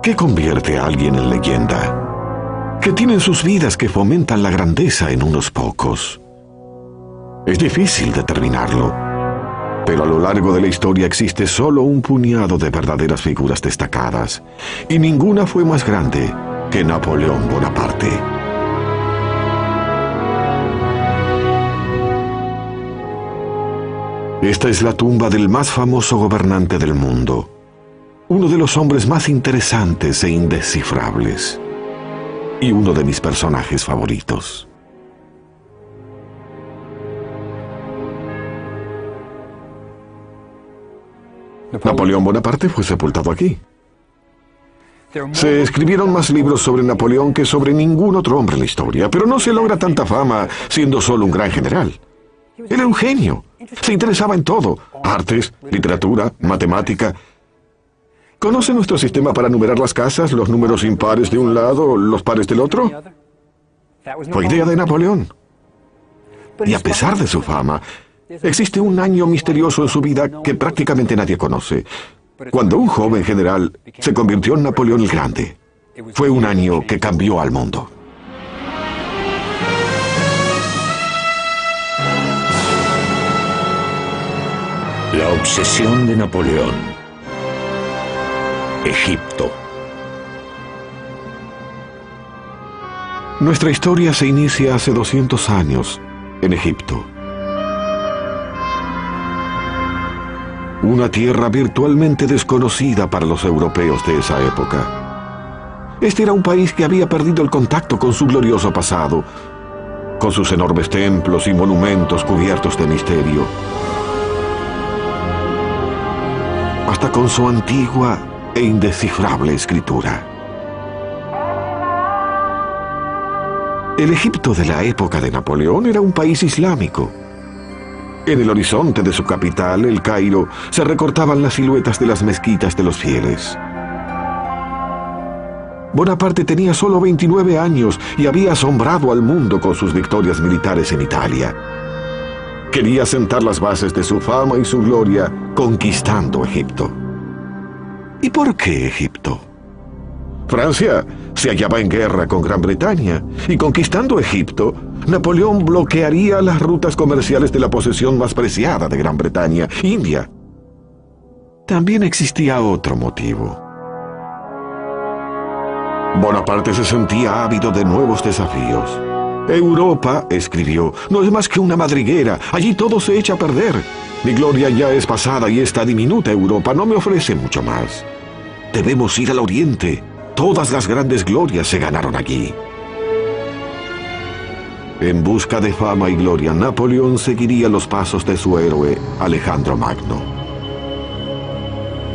¿Qué convierte a alguien en leyenda? ¿Qué tienen sus vidas que fomentan la grandeza en unos pocos? Es difícil determinarlo, pero a lo largo de la historia existe solo un puñado de verdaderas figuras destacadas, y ninguna fue más grande que Napoleón Bonaparte. Esta es la tumba del más famoso gobernante del mundo, uno de los hombres más interesantes e indescifrables, y uno de mis personajes favoritos. Napoleón Bonaparte fue sepultado aquí. Se escribieron más libros sobre Napoleón que sobre ningún otro hombre en la historia, pero no se logra tanta fama siendo solo un gran general. Él era un genio. Se interesaba en todo: artes, literatura, matemática. ¿Conoce nuestro sistema para numerar las casas, los números impares de un lado, los pares del otro? Fue idea de Napoleón. Y a pesar de su fama, existe un año misterioso en su vida que prácticamente nadie conoce. Cuando un joven general se convirtió en Napoleón el Grande, fue un año que cambió al mundo. La obsesión de Napoleón. Egipto. Nuestra historia se inicia hace 200 años, en Egipto. Una tierra virtualmente desconocida para los europeos de esa época. Este era un país que había perdido el contacto con su glorioso pasado, con sus enormes templos y monumentos cubiertos de misterio, hasta con su antigua e indescifrable escritura. El Egipto de la época de Napoleón era un país islámico. En el horizonte de su capital, El Cairo, se recortaban las siluetas de las mezquitas de los fieles. Bonaparte tenía solo 29 años y había asombrado al mundo con sus victorias militares en Italia. Quería sentar las bases de su fama y su gloria conquistando Egipto. ¿Y por qué Egipto? Francia se hallaba en guerra con Gran Bretaña, y conquistando Egipto, Napoleón bloquearía las rutas comerciales de la posesión más preciada de Gran Bretaña, India. También existía otro motivo. Bonaparte se sentía ávido de nuevos desafíos. Europa, escribió, no es más que una madriguera. Allí todo se echa a perder. Mi gloria ya es pasada y esta diminuta Europa no me ofrece mucho más. Debemos ir al Oriente. Todas las grandes glorias se ganaron allí. En busca de fama y gloria, Napoleón seguiría los pasos de su héroe, Alejandro Magno.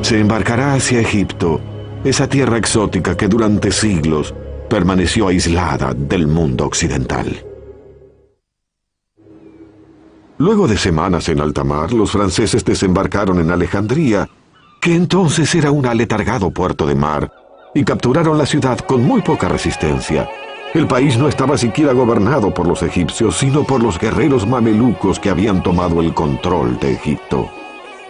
Se embarcará hacia Egipto, esa tierra exótica que durante siglos permaneció aislada del mundo occidental. Luego de semanas en alta mar, los franceses desembarcaron en Alejandría, que entonces era un aletargado puerto de mar, y capturaron la ciudad con muy poca resistencia. El país no estaba siquiera gobernado por los egipcios, sino por los guerreros mamelucos que habían tomado el control de Egipto.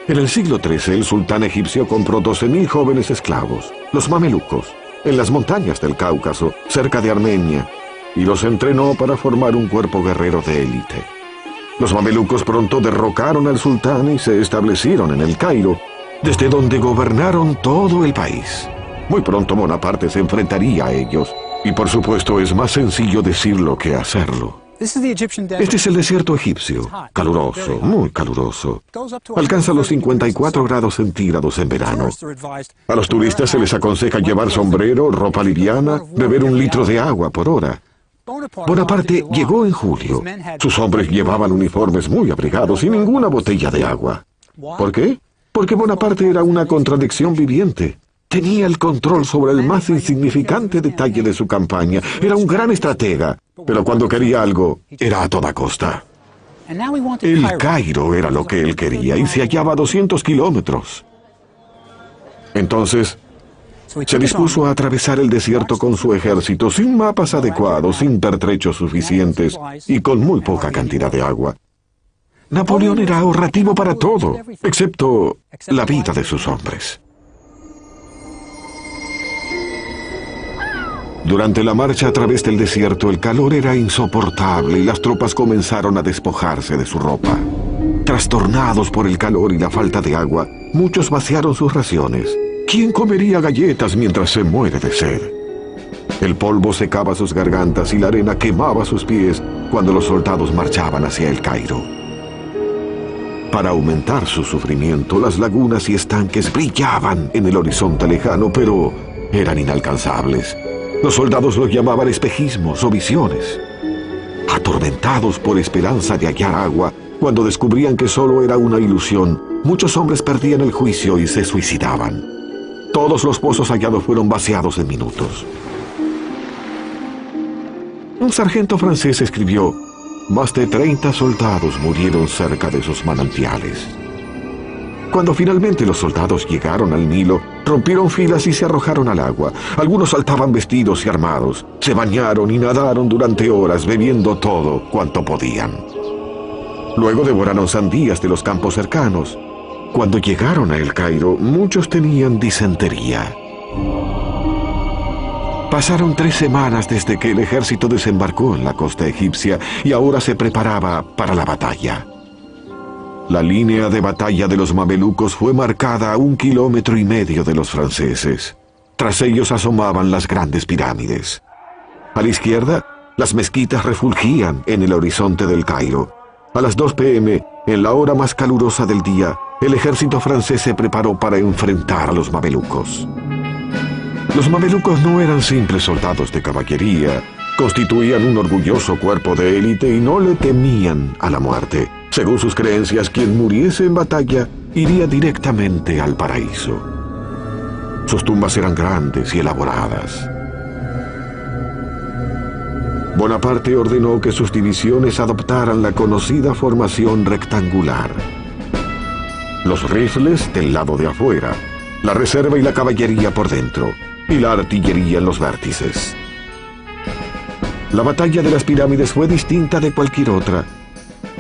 En el siglo XIII, el sultán egipcio compró 12.000 jóvenes esclavos, los mamelucos, en las montañas del Cáucaso, cerca de Armenia, y los entrenó para formar un cuerpo guerrero de élite. Los mamelucos pronto derrocaron al sultán y se establecieron en El Cairo, desde donde gobernaron todo el país. Muy pronto Bonaparte se enfrentaría a ellos, y por supuesto es más sencillo decirlo que hacerlo. Este es el desierto egipcio, caluroso, muy caluroso. Alcanza los 54 grados centígrados en verano. A los turistas se les aconseja llevar sombrero, ropa liviana, beber 1 litro de agua por hora. Bonaparte llegó en julio. Sus hombres llevaban uniformes muy abrigados y ninguna botella de agua. ¿Por qué? Porque Bonaparte era una contradicción viviente. Tenía el control sobre el más insignificante detalle de su campaña. Era un gran estratega, pero cuando quería algo, era a toda costa. El Cairo era lo que él quería y se hallaba a 200 kilómetros. Entonces, se dispuso a atravesar el desierto con su ejército, sin mapas adecuados, sin pertrechos suficientes y con muy poca cantidad de agua. Napoleón era ahorrativo para todo, excepto la vida de sus hombres. Durante la marcha a través del desierto, el calor era insoportable y las tropas comenzaron a despojarse de su ropa. Trastornados por el calor y la falta de agua, muchos vaciaron sus raciones. ¿Quién comería galletas mientras se muere de sed? El polvo secaba sus gargantas y la arena quemaba sus pies cuando los soldados marchaban hacia el Cairo. Para aumentar su sufrimiento, las lagunas y estanques brillaban en el horizonte lejano, pero eran inalcanzables. Los soldados los llamaban espejismos o visiones. Atormentados por esperanza de hallar agua, cuando descubrían que solo era una ilusión, muchos hombres perdían el juicio y se suicidaban. Todos los pozos hallados fueron vaciados en minutos. Un sargento francés escribió: más de 30 soldados murieron cerca de esos manantiales. Cuando finalmente los soldados llegaron al Nilo, rompieron filas y se arrojaron al agua. Algunos saltaban vestidos y armados, se bañaron y nadaron durante horas, bebiendo todo cuanto podían. Luego devoraron sandías de los campos cercanos. Cuando llegaron a El Cairo, muchos tenían disentería. Pasaron 3 semanas desde que el ejército desembarcó en la costa egipcia y ahora se preparaba para la batalla. La línea de batalla de los mamelucos fue marcada a 1,5 kilómetros de los franceses. Tras ellos asomaban las grandes pirámides. A la izquierda, las mezquitas refulgían en el horizonte del Cairo. A las 2 p.m., en la hora más calurosa del día, el ejército francés se preparó para enfrentar a los mamelucos. Los mamelucos no eran simples soldados de caballería, constituían un orgulloso cuerpo de élite y no le temían a la muerte. Según sus creencias, quien muriese en batalla iría directamente al paraíso. Sus tumbas eran grandes y elaboradas. Bonaparte ordenó que sus divisiones adoptaran la conocida formación rectangular. Los rifles del lado de afuera, la reserva y la caballería por dentro, y la artillería en los vértices. La batalla de las pirámides fue distinta de cualquier otra.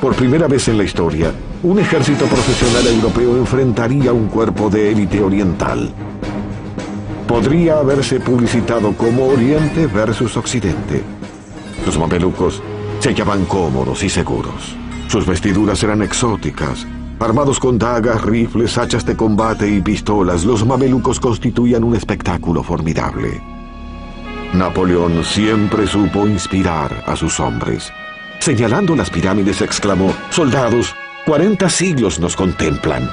Por primera vez en la historia, un ejército profesional europeo enfrentaría a un cuerpo de élite oriental. Podría haberse publicitado como Oriente versus Occidente. Los mamelucos se hallaban cómodos y seguros. Sus vestiduras eran exóticas. Armados con dagas, rifles, hachas de combate y pistolas, los mamelucos constituían un espectáculo formidable. Napoleón siempre supo inspirar a sus hombres. Señalando las pirámides, exclamó: «Soldados, 40 siglos nos contemplan».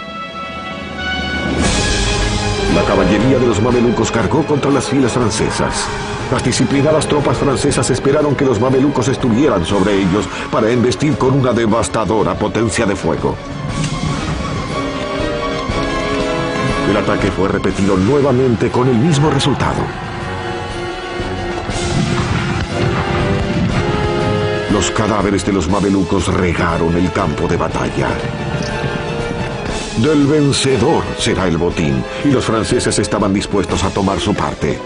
La caballería de los mamelucos cargó contra las filas francesas. Las disciplinadas tropas francesas esperaron que los mamelucos estuvieran sobre ellos para embestir con una devastadora potencia de fuego. El ataque fue repetido nuevamente con el mismo resultado. Los cadáveres de los mamelucos regaron el campo de batalla. Del vencedor será el botín, y los franceses estaban dispuestos a tomar su parte.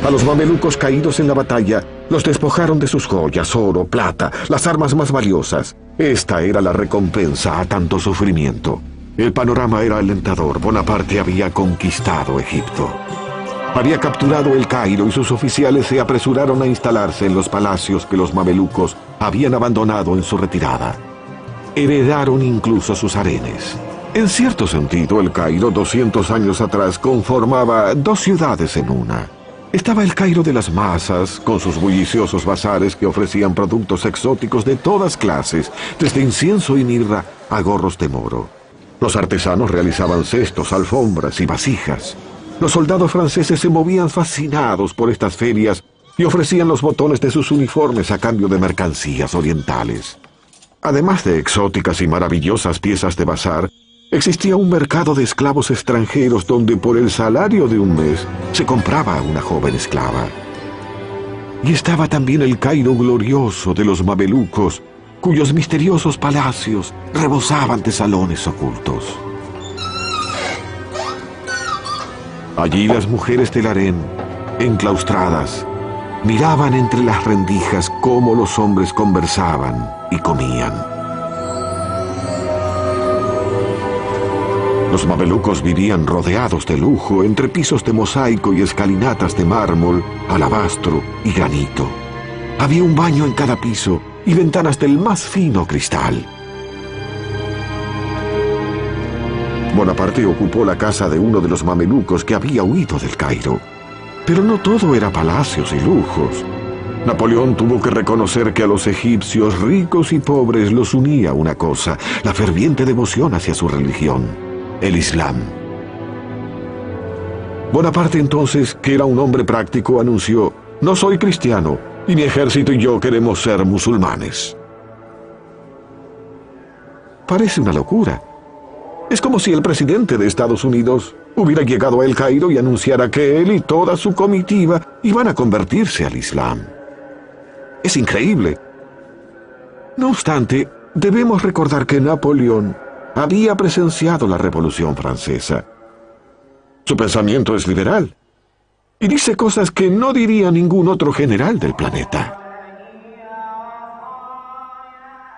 A los mamelucos caídos en la batalla, los despojaron de sus joyas, oro, plata, las armas más valiosas. Esta era la recompensa a tanto sufrimiento. El panorama era alentador. Bonaparte había conquistado Egipto. Había capturado el Cairo y sus oficiales se apresuraron a instalarse en los palacios que los mamelucos habían abandonado en su retirada. Heredaron incluso sus harenes. En cierto sentido, el Cairo, 200 años atrás, conformaba 2 ciudades en una. Estaba el Cairo de las masas, con sus bulliciosos bazares que ofrecían productos exóticos de todas clases, desde incienso y mirra a gorros de moro. Los artesanos realizaban cestos, alfombras y vasijas. Los soldados franceses se movían fascinados por estas ferias y ofrecían los botones de sus uniformes a cambio de mercancías orientales. Además de exóticas y maravillosas piezas de bazar, existía un mercado de esclavos extranjeros donde por el salario de un mes se compraba a una joven esclava. Y estaba también el Cairo glorioso de los mamelucos, cuyos misteriosos palacios rebosaban de salones ocultos. Allí las mujeres del harén, enclaustradas, miraban entre las rendijas cómo los hombres conversaban y comían. Los mamelucos vivían rodeados de lujo entre pisos de mosaico y escalinatas de mármol, alabastro y granito. Había un baño en cada piso y ventanas del más fino cristal. Bonaparte ocupó la casa de uno de los mamelucos que había huido del Cairo. Pero no todo era palacios y lujos. Napoleón tuvo que reconocer que a los egipcios ricos y pobres los unía una cosa, la ferviente devoción hacia su religión, el Islam. Bonaparte entonces, que era un hombre práctico, anunció: «No soy cristiano, y mi ejército y yo queremos ser musulmanes». Parece una locura. Es como si el presidente de Estados Unidos hubiera llegado a El Cairo y anunciara que él y toda su comitiva iban a convertirse al Islam. Es increíble. No obstante, debemos recordar que Napoleón había presenciado la Revolución Francesa. Su pensamiento es liberal y dice cosas que no diría ningún otro general del planeta.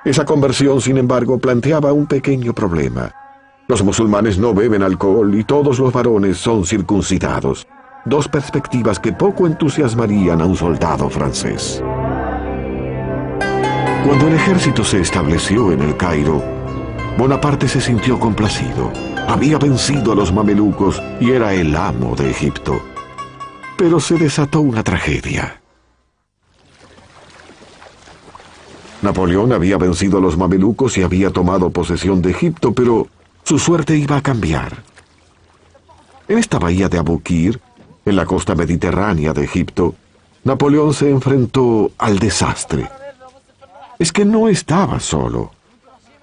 Esa conversión, sin embargo, planteaba un pequeño problema. Los musulmanes no beben alcohol y todos los varones son circuncidados. Dos perspectivas que poco entusiasmarían a un soldado francés. Cuando el ejército se estableció en El Cairo, Bonaparte se sintió complacido. Había vencido a los mamelucos y era el amo de Egipto. Pero se desató una tragedia. Napoleón había vencido a los mamelucos y había tomado posesión de Egipto, pero su suerte iba a cambiar. En esta bahía de Abu Qir, en la costa mediterránea de Egipto, Napoleón se enfrentó al desastre. Es que no estaba solo.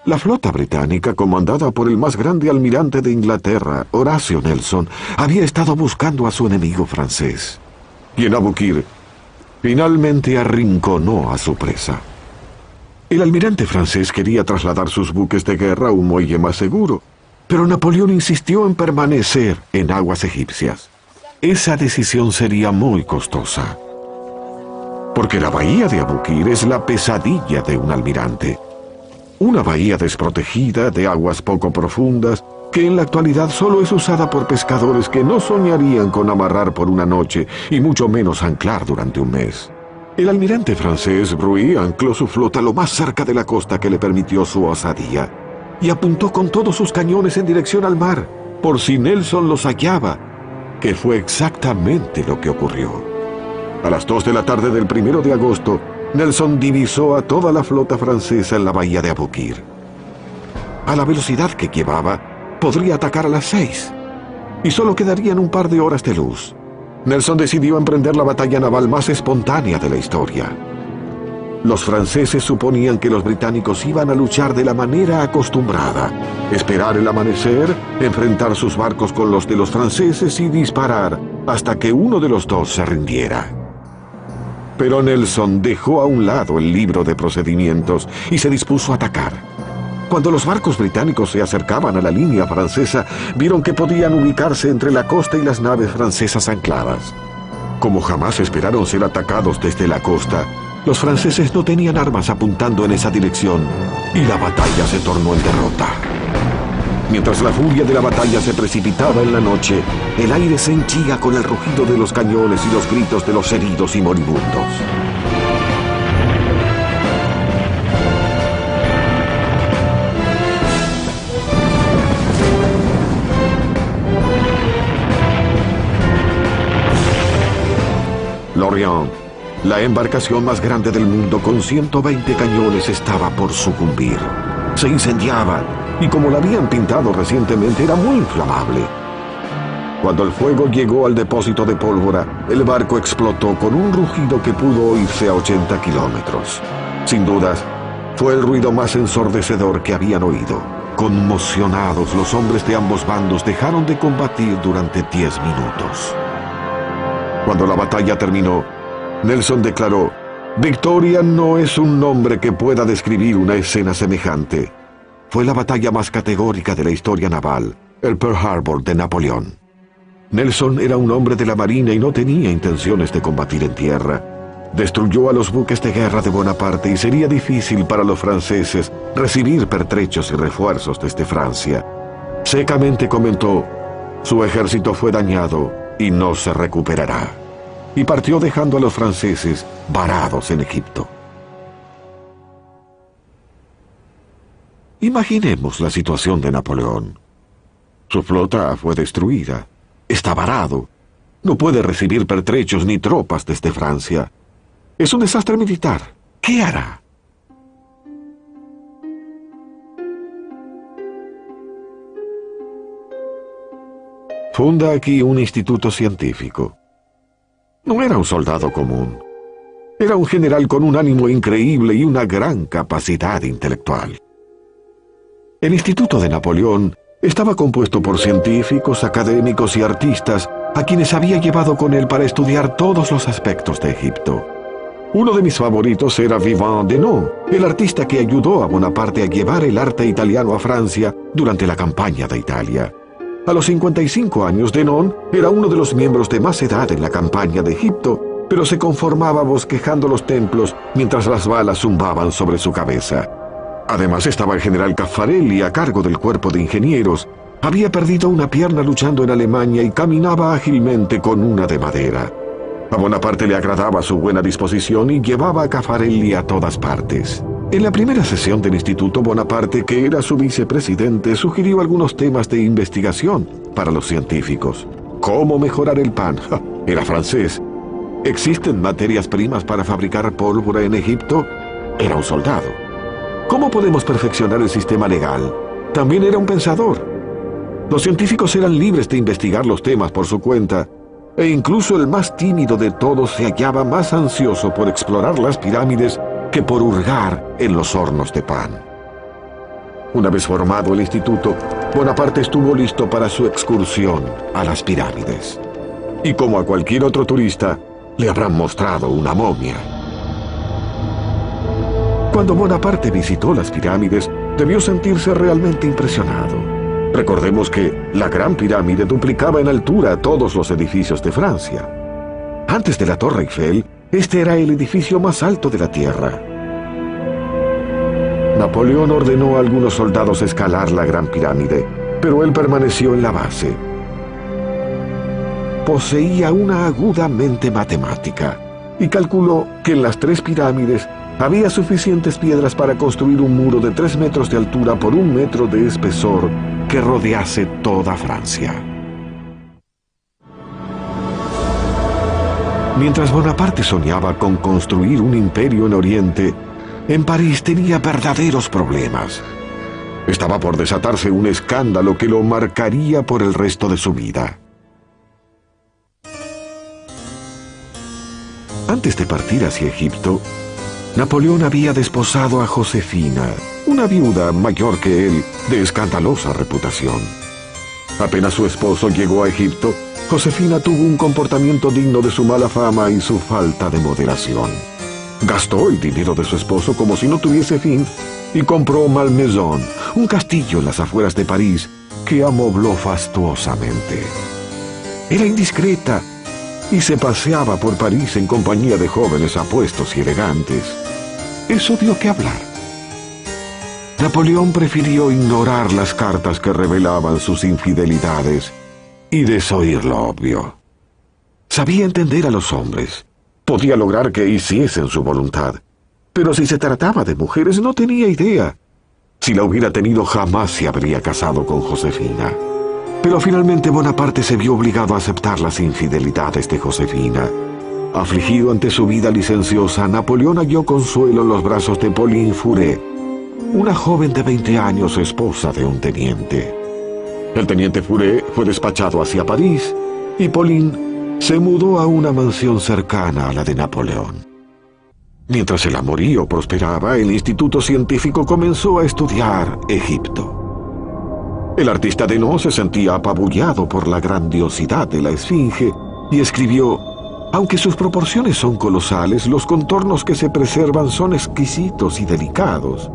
La flota británica, comandada por el más grande almirante de Inglaterra, Horatio Nelson, había estado buscando a su enemigo francés. Y en Abu Qir, finalmente arrinconó a su presa. El almirante francés quería trasladar sus buques de guerra a un muelle más seguro, pero Napoleón insistió en permanecer en aguas egipcias. Esa decisión sería muy costosa, porque la bahía de Abu Qir es la pesadilla de un almirante. Una bahía desprotegida, de aguas poco profundas, que en la actualidad solo es usada por pescadores que no soñarían con amarrar por una noche y mucho menos anclar durante un mes. El almirante francés Bruy ancló su flota lo más cerca de la costa que le permitió su osadía y apuntó con todos sus cañones en dirección al mar, por si Nelson los hallaba, que fue exactamente lo que ocurrió. A las 2 de la tarde del 1 de agosto, Nelson divisó a toda la flota francesa en la bahía de Abu Qir. A la velocidad que llevaba, podría atacar a las 6, y solo quedarían un par de horas de luz. Nelson decidió emprender la batalla naval más espontánea de la historia. Los franceses suponían que los británicos iban a luchar de la manera acostumbrada, esperar el amanecer, enfrentar sus barcos con los de los franceses y disparar hasta que uno de los dos se rindiera. Pero Nelson dejó a un lado el libro de procedimientos y se dispuso a atacar. Cuando los barcos británicos se acercaban a la línea francesa, vieron que podían ubicarse entre la costa y las naves francesas ancladas. Como jamás esperaron ser atacados desde la costa, los franceses no tenían armas apuntando en esa dirección y la batalla se tornó en derrota. Mientras la furia de la batalla se precipitaba en la noche, el aire se henchía con el rugido de los cañones y los gritos de los heridos y moribundos. L'Orient, la embarcación más grande del mundo con 120 cañones, estaba por sucumbir. Se incendiaba y, como la habían pintado recientemente, era muy inflamable. Cuando el fuego llegó al depósito de pólvora, el barco explotó con un rugido que pudo oírse a 80 kilómetros. Sin dudas, fue el ruido más ensordecedor que habían oído. Conmocionados, los hombres de ambos bandos dejaron de combatir durante 10 minutos. Cuando la batalla terminó, Nelson declaró: «Victoria no es un nombre que pueda describir una escena semejante. Fue la batalla más categórica de la historia naval, el Pearl Harbor de Napoleón». Nelson era un hombre de la marina y no tenía intenciones de combatir en tierra. Destruyó a los buques de guerra de Bonaparte y sería difícil para los franceses recibir pertrechos y refuerzos desde Francia. Secamente comentó: su ejército fue dañado y no se recuperará. Y partió dejando a los franceses varados en Egipto. Imaginemos la situación de Napoleón. Su flota fue destruida. Está varado. No puede recibir pertrechos ni tropas desde Francia. Es un desastre militar. ¿Qué hará? Funda aquí un instituto científico. No era un soldado común. Era un general con un ánimo increíble y una gran capacidad intelectual. El Instituto de Napoleón estaba compuesto por científicos, académicos y artistas a quienes había llevado con él para estudiar todos los aspectos de Egipto. Uno de mis favoritos era Vivant Denon, el artista que ayudó a Bonaparte a llevar el arte italiano a Francia durante la campaña de Italia. A los 55 años, Denon era uno de los miembros de más edad en la campaña de Egipto, pero se conformaba bosquejando los templos mientras las balas zumbaban sobre su cabeza. Además estaba el general Caffarelli a cargo del cuerpo de ingenieros. Había perdido una pierna luchando en Alemania y caminaba ágilmente con una de madera. A Bonaparte le agradaba su buena disposición y llevaba a Caffarelli a todas partes. En la primera sesión del instituto, Bonaparte, que era su vicepresidente, sugirió algunos temas de investigación para los científicos. ¿Cómo mejorar el pan? Era francés. ¿Existen materias primas para fabricar pólvora en Egipto? Era un soldado. ¿Cómo podemos perfeccionar el sistema legal? También era un pensador. Los científicos eran libres de investigar los temas por su cuenta, e incluso el más tímido de todos se hallaba más ansioso por explorar las pirámides que por hurgar en los hornos de pan. Una vez formado el instituto, Bonaparte estuvo listo para su excursión a las pirámides. Y como a cualquier otro turista, le habrán mostrado una momia. Cuando Bonaparte visitó las pirámides, debió sentirse realmente impresionado. Recordemos que la Gran Pirámide duplicaba en altura todos los edificios de Francia. Antes de la Torre Eiffel, este era el edificio más alto de la Tierra. Napoleón ordenó a algunos soldados escalar la Gran Pirámide, pero él permaneció en la base. Poseía una aguda mente matemática y calculó que en las 3 pirámides había suficientes piedras para construir un muro de 3 metros de altura por 1 metro de espesor que rodease toda Francia. Mientras Bonaparte soñaba con construir un imperio en Oriente, en París tenía verdaderos problemas. Estaba por desatarse un escándalo que lo marcaría por el resto de su vida. Antes de partir hacia Egipto, Napoleón había desposado a Josefina, una viuda mayor que él, de escandalosa reputación. Apenas su esposo llegó a Egipto, Josefina tuvo un comportamiento digno de su mala fama y su falta de moderación. Gastó el dinero de su esposo como si no tuviese fin y compró Malmaison, un castillo en las afueras de París, que amobló fastuosamente. Era indiscreta y se paseaba por París en compañía de jóvenes apuestos y elegantes. Eso dio que hablar. Napoleón prefirió ignorar las cartas que revelaban sus infidelidades y desoír lo obvio. Sabía entender a los hombres. Podía lograr que hiciesen su voluntad. Pero si se trataba de mujeres, no tenía idea. Si la hubiera tenido, jamás se habría casado con Josefina. Pero finalmente Bonaparte se vio obligado a aceptar las infidelidades de Josefina. Afligido ante su vida licenciosa, Napoleón halló consuelo en los brazos de Pauline Furet, una joven de 20 años, esposa de un teniente. El teniente Furet fue despachado hacia París y Pauline se mudó a una mansión cercana a la de Napoleón. Mientras el amorío prosperaba, el Instituto Científico comenzó a estudiar Egipto. El artista Denon se sentía apabullado por la grandiosidad de la Esfinge y escribió: aunque sus proporciones son colosales, los contornos que se preservan son exquisitos y delicados.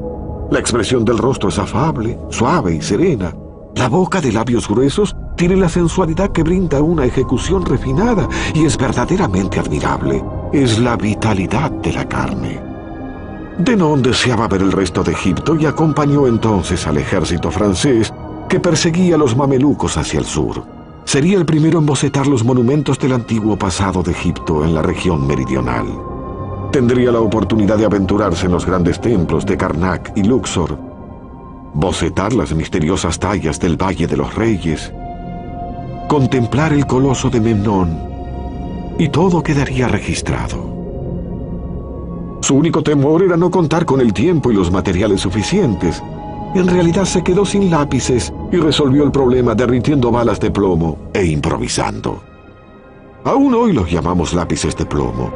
La expresión del rostro es afable, suave y serena. La boca, de labios gruesos, tiene la sensualidad que brinda una ejecución refinada y es verdaderamente admirable. Es la vitalidad de la carne. Denon deseaba ver el resto de Egipto y acompañó entonces al ejército francés, que perseguía a los mamelucos hacia el sur. Sería el primero en bocetar los monumentos del antiguo pasado de Egipto en la región meridional. Tendría la oportunidad de aventurarse en los grandes templos de Karnak y Luxor, bocetar las misteriosas tallas del Valle de los Reyes, contemplar el coloso de Memnón, y todo quedaría registrado. Su único temor era no contar con el tiempo y los materiales suficientes. En realidad se quedó sin lápices y resolvió el problema derritiendo balas de plomo e improvisando. Aún hoy los llamamos lápices de plomo.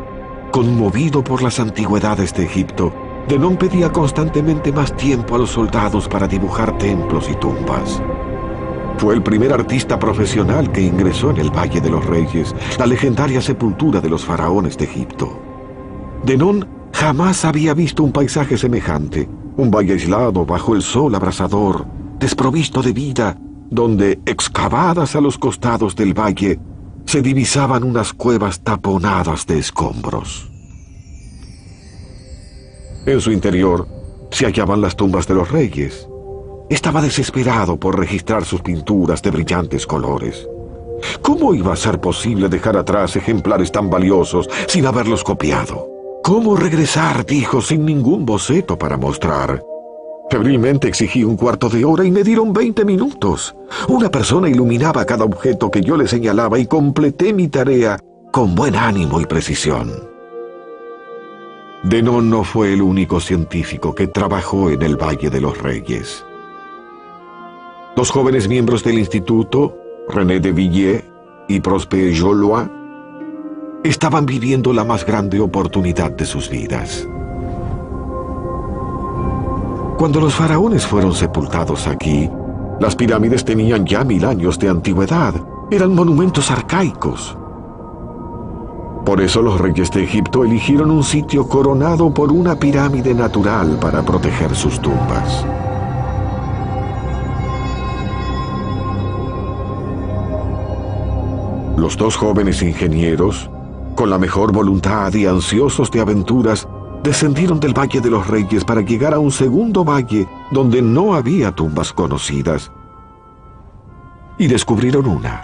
Conmovido por las antigüedades de Egipto, Denón pedía constantemente más tiempo a los soldados para dibujar templos y tumbas. Fue el primer artista profesional que ingresó en el Valle de los Reyes, la legendaria sepultura de los faraones de Egipto. Denón jamás había visto un paisaje semejante, un valle aislado bajo el sol abrasador, desprovisto de vida, donde, excavadas a los costados del valle, se divisaban unas cuevas taponadas de escombros. En su interior se hallaban las tumbas de los reyes. Estaba desesperado por registrar sus pinturas de brillantes colores. ¿Cómo iba a ser posible dejar atrás ejemplares tan valiosos sin haberlos copiado? ¿Cómo regresar?, dijo, sin ningún boceto para mostrar. Febrilmente exigí un cuarto de hora y me dieron 20 minutos. Una persona iluminaba cada objeto que yo le señalaba y completé mi tarea con buen ánimo y precisión. Denón no fue el único científico que trabajó en el Valle de los Reyes. Los jóvenes miembros del instituto, René de Villiers y Prosper Jollois, estaban viviendo la más grande oportunidad de sus vidas. Cuando los faraones fueron sepultados aquí, las pirámides tenían ya 1000 años de antigüedad. Eran monumentos arcaicos. Por eso los reyes de Egipto eligieron un sitio coronado por una pirámide natural para proteger sus tumbas. Los dos jóvenes ingenieros, con la mejor voluntad y ansiosos de aventuras, descendieron del Valle de los Reyes para llegar a un segundo valle donde no había tumbas conocidas, y descubrieron una.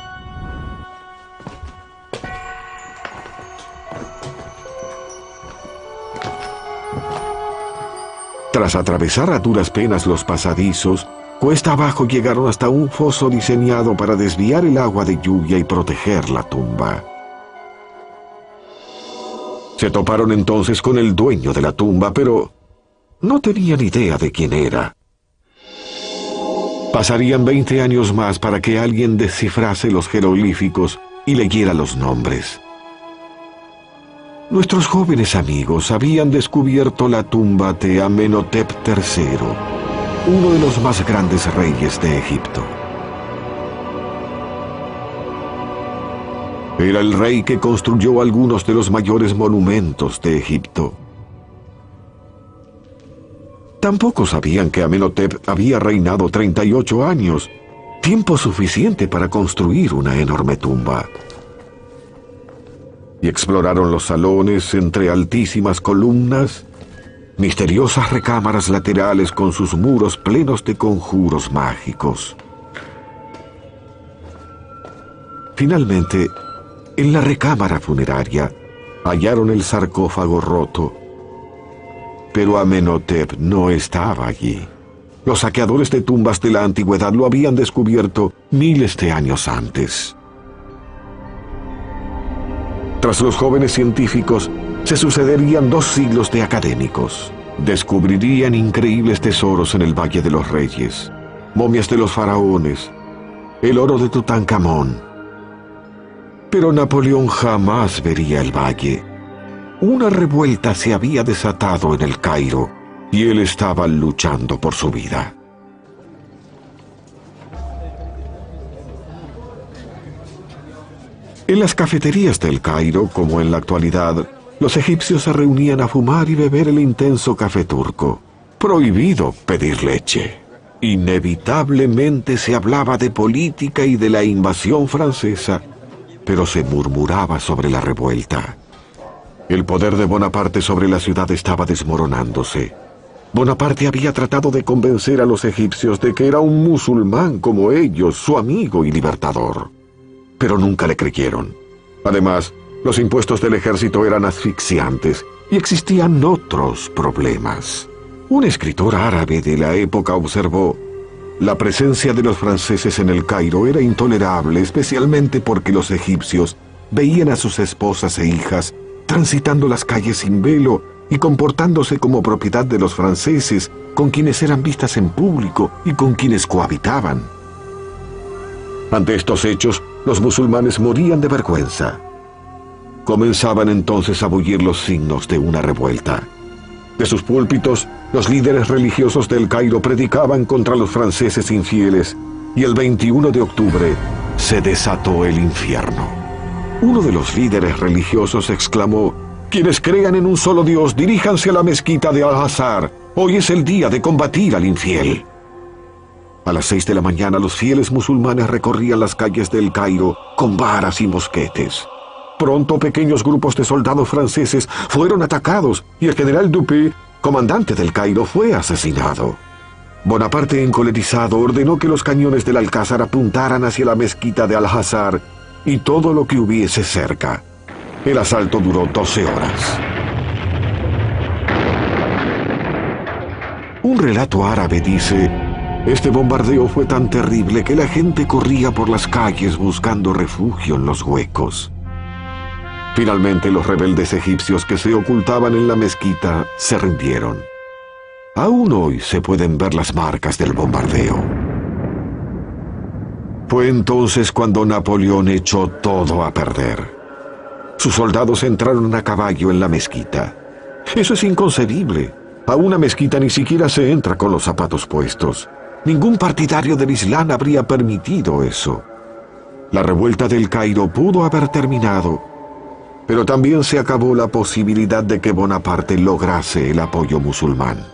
Tras atravesar a duras penas los pasadizos, cuesta abajo llegaron hasta un foso diseñado para desviar el agua de lluvia y proteger la tumba. Se toparon entonces con el dueño de la tumba, pero no tenían idea de quién era. Pasarían 20 años más para que alguien descifrase los jeroglíficos y leyera los nombres. Nuestros jóvenes amigos habían descubierto la tumba de Amenhotep III, uno de los más grandes reyes de Egipto. Era el rey que construyó algunos de los mayores monumentos de Egipto. Tampoco sabían que Amenhotep había reinado 38 años, tiempo suficiente para construir una enorme tumba. Y exploraron los salones entre altísimas columnas, misteriosas recámaras laterales con sus muros plenos de conjuros mágicos. Finalmente, en la recámara funeraria, hallaron el sarcófago roto. Pero Amenhotep no estaba allí. Los saqueadores de tumbas de la antigüedad lo habían descubierto miles de años antes. Tras los jóvenes científicos, se sucederían 2 siglos de académicos. Descubrirían increíbles tesoros en el Valle de los Reyes, momias de los faraones, el oro de Tutankamón. Pero Napoleón jamás vería el valle. Una revuelta se había desatado en el Cairo y él estaba luchando por su vida. En las cafeterías del Cairo, como en la actualidad, los egipcios se reunían a fumar y beber el intenso café turco. Prohibido pedir leche. Inevitablemente se hablaba de política y de la invasión francesa, pero se murmuraba sobre la revuelta. El poder de Bonaparte sobre la ciudad estaba desmoronándose. Bonaparte había tratado de convencer a los egipcios de que era un musulmán como ellos, su amigo y libertador. Pero nunca le creyeron. Además, los impuestos del ejército eran asfixiantes y existían otros problemas. Un escritor árabe de la época observó: la presencia de los franceses en el Cairo era intolerable, especialmente porque los egipcios veían a sus esposas e hijas transitando las calles sin velo y comportándose como propiedad de los franceses, con quienes eran vistas en público y con quienes cohabitaban. Ante estos hechos, los musulmanes morían de vergüenza. Comenzaban entonces a bullir los signos de una revuelta. De sus púlpitos, los líderes religiosos del Cairo predicaban contra los franceses infieles, y el 21 de octubre se desató el infierno. Uno de los líderes religiosos exclamó: «Quienes crean en un solo Dios, diríjanse a la mezquita de Al-Azhar. Hoy es el día de combatir al infiel». A las 6 de la mañana, los fieles musulmanes recorrían las calles del Cairo con varas y mosquetes. Pronto, pequeños grupos de soldados franceses fueron atacados y el general Dupé, comandante del Cairo, fue asesinado. Bonaparte, encolerizado, ordenó que los cañones del Alcázar apuntaran hacia la mezquita de Al-Azhar y todo lo que hubiese cerca. El asalto duró 12 horas. Un relato árabe dice: este bombardeo fue tan terrible que la gente corría por las calles buscando refugio en los huecos. Finalmente, los rebeldes egipcios que se ocultaban en la mezquita se rindieron. Aún hoy se pueden ver las marcas del bombardeo. Fue entonces cuando Napoleón echó todo a perder. Sus soldados entraron a caballo en la mezquita. Eso es inconcebible. A una mezquita ni siquiera se entra con los zapatos puestos. Ningún partidario del Islam habría permitido eso. La revuelta del Cairo pudo haber terminado, pero también se acabó la posibilidad de que Bonaparte lograse el apoyo musulmán.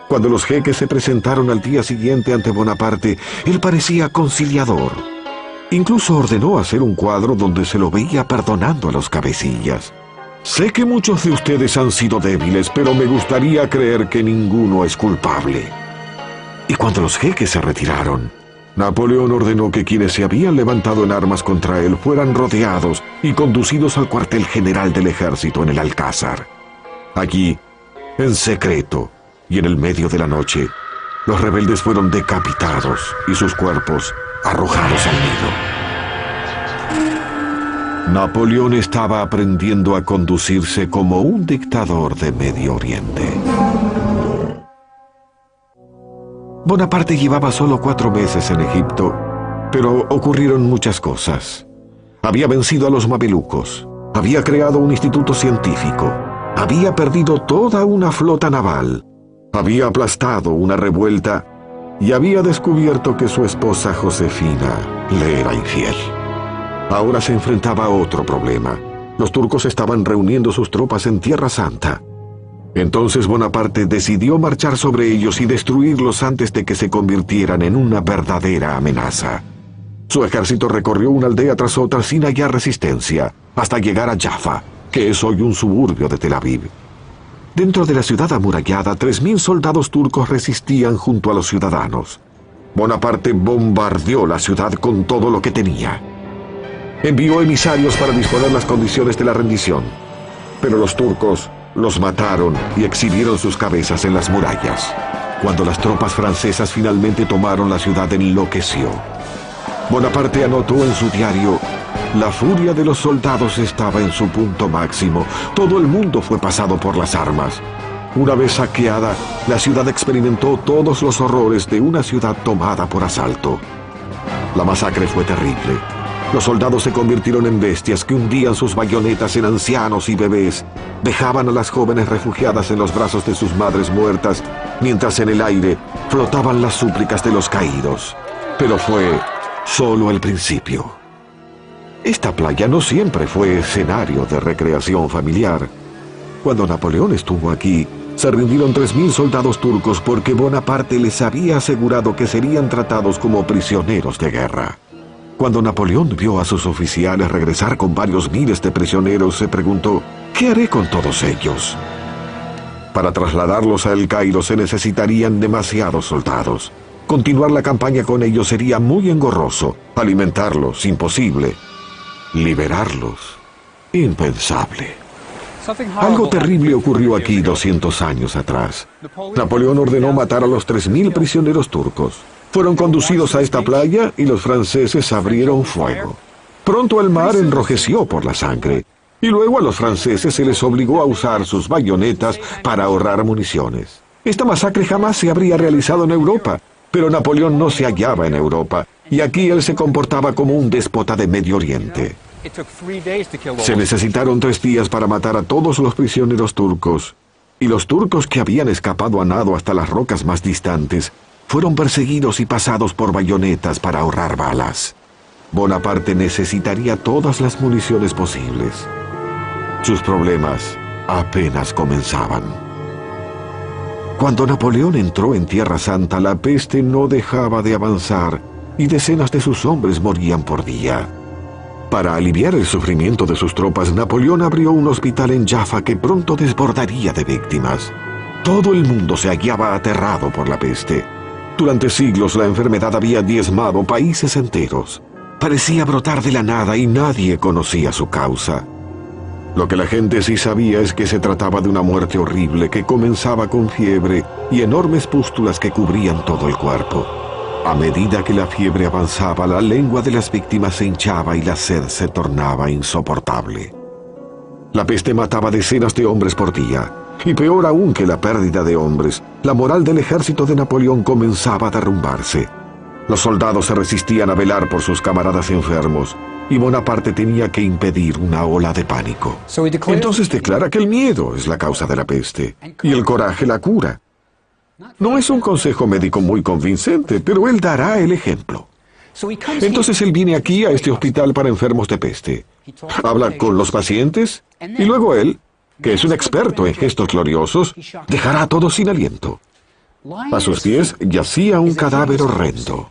Cuando los jeques se presentaron al día siguiente ante Bonaparte, él parecía conciliador. Incluso ordenó hacer un cuadro donde se lo veía perdonando a los cabecillas. Sé que muchos de ustedes han sido débiles, pero me gustaría creer que ninguno es culpable. Y cuando los jeques se retiraron, Napoleón ordenó que quienes se habían levantado en armas contra él fueran rodeados y conducidos al cuartel general del ejército en el Alcázar. Allí, en secreto y en el medio de la noche, los rebeldes fueron decapitados y sus cuerpos arrojados al Nilo. Napoleón estaba aprendiendo a conducirse como un dictador de Medio Oriente. Bonaparte llevaba solo 4 meses en Egipto, pero ocurrieron muchas cosas. Había vencido a los mamelucos, había creado un instituto científico, había perdido toda una flota naval, había aplastado una revuelta y había descubierto que su esposa Josefina le era infiel. Ahora se enfrentaba a otro problema. Los turcos estaban reuniendo sus tropas en Tierra Santa. Entonces Bonaparte decidió marchar sobre ellos y destruirlos antes de que se convirtieran en una verdadera amenaza. Su ejército recorrió una aldea tras otra sin hallar resistencia, hasta llegar a Jaffa, que es hoy un suburbio de Tel Aviv. Dentro de la ciudad amurallada, 3.000 soldados turcos resistían junto a los ciudadanos. Bonaparte bombardeó la ciudad con todo lo que tenía. Envió emisarios para disponer las condiciones de la rendición, pero los turcos los mataron y exhibieron sus cabezas en las murallas. Cuando las tropas francesas finalmente tomaron la ciudad, enloqueció. Bonaparte anotó en su diario: la furia de los soldados estaba en su punto máximo. Todo el mundo fue pasado por las armas. Una vez saqueada, la ciudad experimentó todos los horrores de una ciudad tomada por asalto. La masacre fue terrible. Los soldados se convirtieron en bestias que hundían sus bayonetas en ancianos y bebés, dejaban a las jóvenes refugiadas en los brazos de sus madres muertas, mientras en el aire flotaban las súplicas de los caídos. Pero fue solo el principio. Esta playa no siempre fue escenario de recreación familiar. Cuando Napoleón estuvo aquí, se rindieron 3.000 soldados turcos porque Bonaparte les había asegurado que serían tratados como prisioneros de guerra. Cuando Napoleón vio a sus oficiales regresar con varios miles de prisioneros, se preguntó: ¿qué haré con todos ellos? Para trasladarlos a El Cairo se necesitarían demasiados soldados. Continuar la campaña con ellos sería muy engorroso. Alimentarlos, imposible. Liberarlos, impensable. Algo terrible ocurrió aquí 200 años atrás. Napoleón ordenó matar a los 3.000 prisioneros turcos. Fueron conducidos a esta playa y los franceses abrieron fuego. Pronto el mar enrojeció por la sangre. Y luego a los franceses se les obligó a usar sus bayonetas para ahorrar municiones. Esta masacre jamás se habría realizado en Europa, pero Napoleón no se hallaba en Europa, y aquí él se comportaba como un déspota de Medio Oriente. Se necesitaron 3 días para matar a todos los prisioneros turcos, y los turcos que habían escapado a nado hasta las rocas más distantes fueron perseguidos y pasados por bayonetas para ahorrar balas. Bonaparte necesitaría todas las municiones posibles. Sus problemas apenas comenzaban. Cuando Napoleón entró en Tierra Santa, la peste no dejaba de avanzar y decenas de sus hombres morían por día. Para aliviar el sufrimiento de sus tropas, Napoleón abrió un hospital en Jaffa que pronto desbordaría de víctimas. Todo el mundo se hallaba aterrado por la peste. Durante siglos la enfermedad había diezmado países enteros. Parecía brotar de la nada y nadie conocía su causa. Lo que la gente sí sabía es que se trataba de una muerte horrible que comenzaba con fiebre y enormes pústulas que cubrían todo el cuerpo. A medida que la fiebre avanzaba, la lengua de las víctimas se hinchaba y la sed se tornaba insoportable. La peste mataba decenas de hombres por día, y peor aún que la pérdida de hombres, la moral del ejército de Napoleón comenzaba a derrumbarse. Los soldados se resistían a velar por sus camaradas enfermos, y Bonaparte tenía que impedir una ola de pánico. Entonces declara que el miedo es la causa de la peste, y el coraje la cura. No es un consejo médico muy convincente, pero él dará el ejemplo. Entonces él viene aquí a este hospital para enfermos de peste. Habla con los pacientes, y luego él, que es un experto en gestos gloriosos, dejará a todos sin aliento. A sus pies yacía un cadáver horrendo.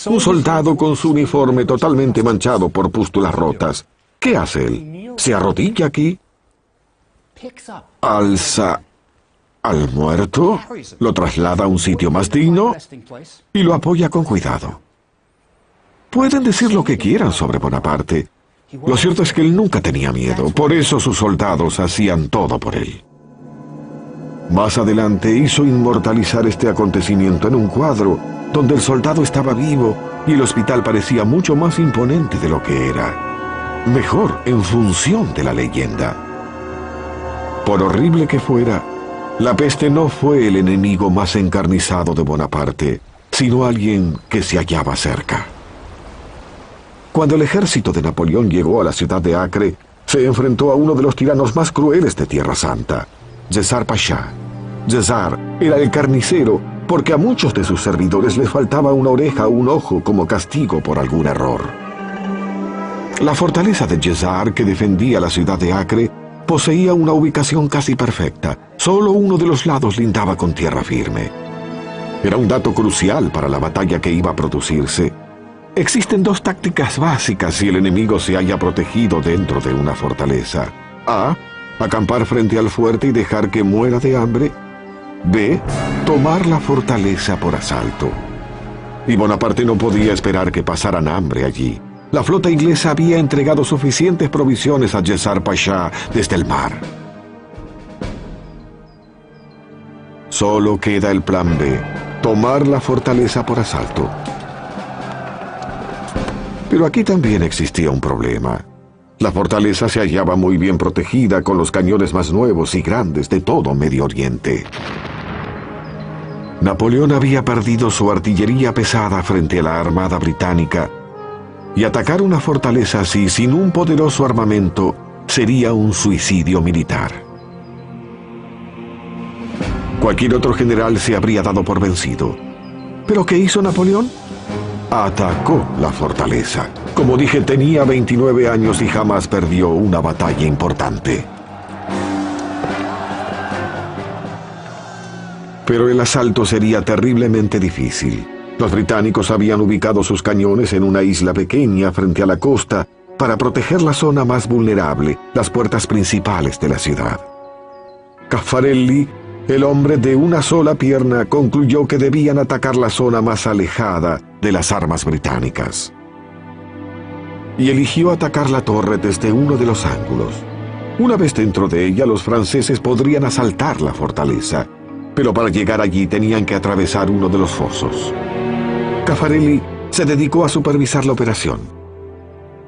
Un soldado con su uniforme totalmente manchado por pústulas rotas. ¿Qué hace él? Se arrodilla aquí, alza al muerto, lo traslada a un sitio más digno y lo apoya con cuidado. Pueden decir lo que quieran sobre Bonaparte. Lo cierto es que él nunca tenía miedo, por eso sus soldados hacían todo por él. Más adelante hizo inmortalizar este acontecimiento en un cuadro donde el soldado estaba vivo y el hospital parecía mucho más imponente de lo que era. Mejor, en función de la leyenda. Por horrible que fuera, la peste no fue el enemigo más encarnizado de Bonaparte, sino alguien que se hallaba cerca. Cuando el ejército de Napoleón llegó a la ciudad de Acre, se enfrentó a uno de los tiranos más crueles de Tierra Santa, Cesar Pasha. Cesar era el carnicero porque a muchos de sus servidores les faltaba una oreja o un ojo como castigo por algún error. La fortaleza de Cesar, que defendía la ciudad de Acre, poseía una ubicación casi perfecta. Solo uno de los lados lindaba con tierra firme. Era un dato crucial para la batalla que iba a producirse. Existen 2 tácticas básicas si el enemigo se halla protegido dentro de una fortaleza. A. Acampar frente al fuerte y dejar que muera de hambre. B. Tomar la fortaleza por asalto. Y Bonaparte no podía esperar que pasaran hambre allí. La flota inglesa había entregado suficientes provisiones a Cesar Pasha desde el mar. Solo queda el plan B, tomar la fortaleza por asalto. Pero aquí también existía un problema. La fortaleza se hallaba muy bien protegida con los cañones más nuevos y grandes de todo Medio Oriente. Napoleón había perdido su artillería pesada frente a la armada británica, y atacar una fortaleza así sin un poderoso armamento sería un suicidio militar. Cualquier otro general se habría dado por vencido. ¿Pero qué hizo Napoleón? Atacó la fortaleza. Como dije, tenía 29 años y jamás perdió una batalla importante. Pero el asalto sería terriblemente difícil. Los británicos habían ubicado sus cañones en una isla pequeña frente a la costa para proteger la zona más vulnerable, las puertas principales de la ciudad. Caffarelli El hombre de una sola pierna concluyó que debían atacar la zona más alejada de las armas británicas. Y eligió atacar la torre desde uno de los ángulos. Una vez dentro de ella, los franceses podrían asaltar la fortaleza, pero para llegar allí tenían que atravesar uno de los fosos. Caffarelli se dedicó a supervisar la operación.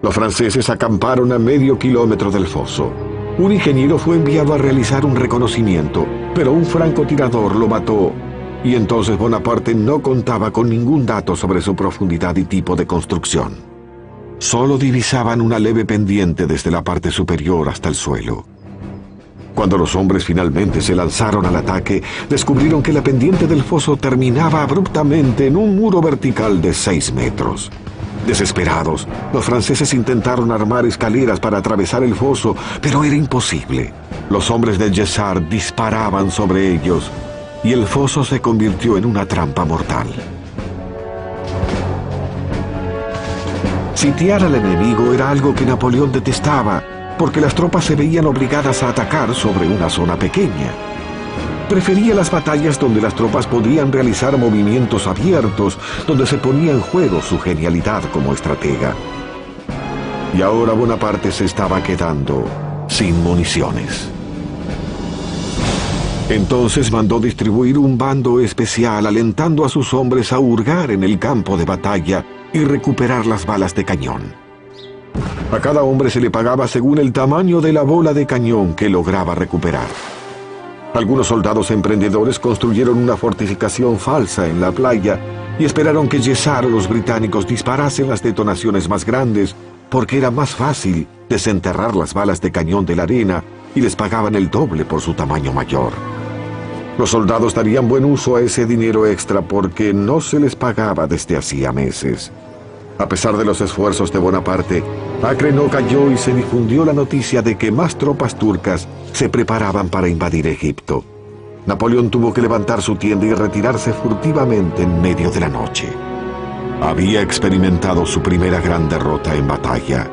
Los franceses acamparon a medio kilómetro del foso. Un ingeniero fue enviado a realizar un reconocimiento, pero un francotirador lo mató, y entonces Bonaparte no contaba con ningún dato sobre su profundidad y tipo de construcción. Solo divisaban una leve pendiente desde la parte superior hasta el suelo. Cuando los hombres finalmente se lanzaron al ataque, descubrieron que la pendiente del foso terminaba abruptamente en un muro vertical de 6 metros. Desesperados, los franceses intentaron armar escaleras para atravesar el foso, pero era imposible. Los hombres del Yesar disparaban sobre ellos, y el foso se convirtió en una trampa mortal. Sitiar al enemigo era algo que Napoleón detestaba, porque las tropas se veían obligadas a atacar sobre una zona pequeña. Prefería las batallas donde las tropas podían realizar movimientos abiertos, donde se ponía en juego su genialidad como estratega. Y ahora Bonaparte se estaba quedando sin municiones. Entonces mandó distribuir un bando especial alentando a sus hombres a hurgar en el campo de batalla y recuperar las balas de cañón. A cada hombre se le pagaba según el tamaño de la bola de cañón que lograba recuperar. Algunos soldados emprendedores construyeron una fortificación falsa en la playa y esperaron que Yesar o los británicos disparasen las detonaciones más grandes, porque era más fácil desenterrar las balas de cañón de la arena y les pagaban el doble por su tamaño mayor. Los soldados darían buen uso a ese dinero extra porque no se les pagaba desde hacía meses. A pesar de los esfuerzos de Bonaparte, Acre no cayó y se difundió la noticia de que más tropas turcas se preparaban para invadir Egipto. Napoleón tuvo que levantar su tienda y retirarse furtivamente en medio de la noche. Había experimentado su primera gran derrota en batalla.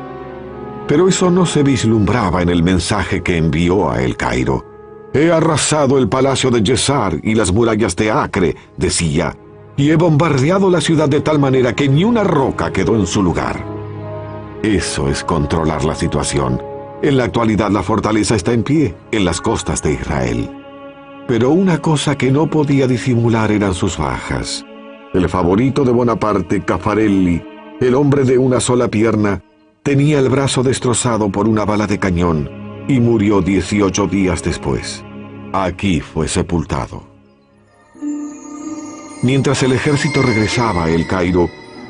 Pero eso no se vislumbraba en el mensaje que envió a El Cairo. «He arrasado el palacio de Yesar y las murallas de Acre», decía, «y he bombardeado la ciudad de tal manera que ni una roca quedó en su lugar». Eso es controlar la situación. En la actualidad la fortaleza está en pie, en las costas de Israel. Pero una cosa que no podía disimular eran sus bajas. El favorito de Bonaparte, Caffarelli, el hombre de una sola pierna, tenía el brazo destrozado por una bala de cañón y murió 18 días después. Aquí fue sepultado. Mientras el ejército regresaba a El Cairo,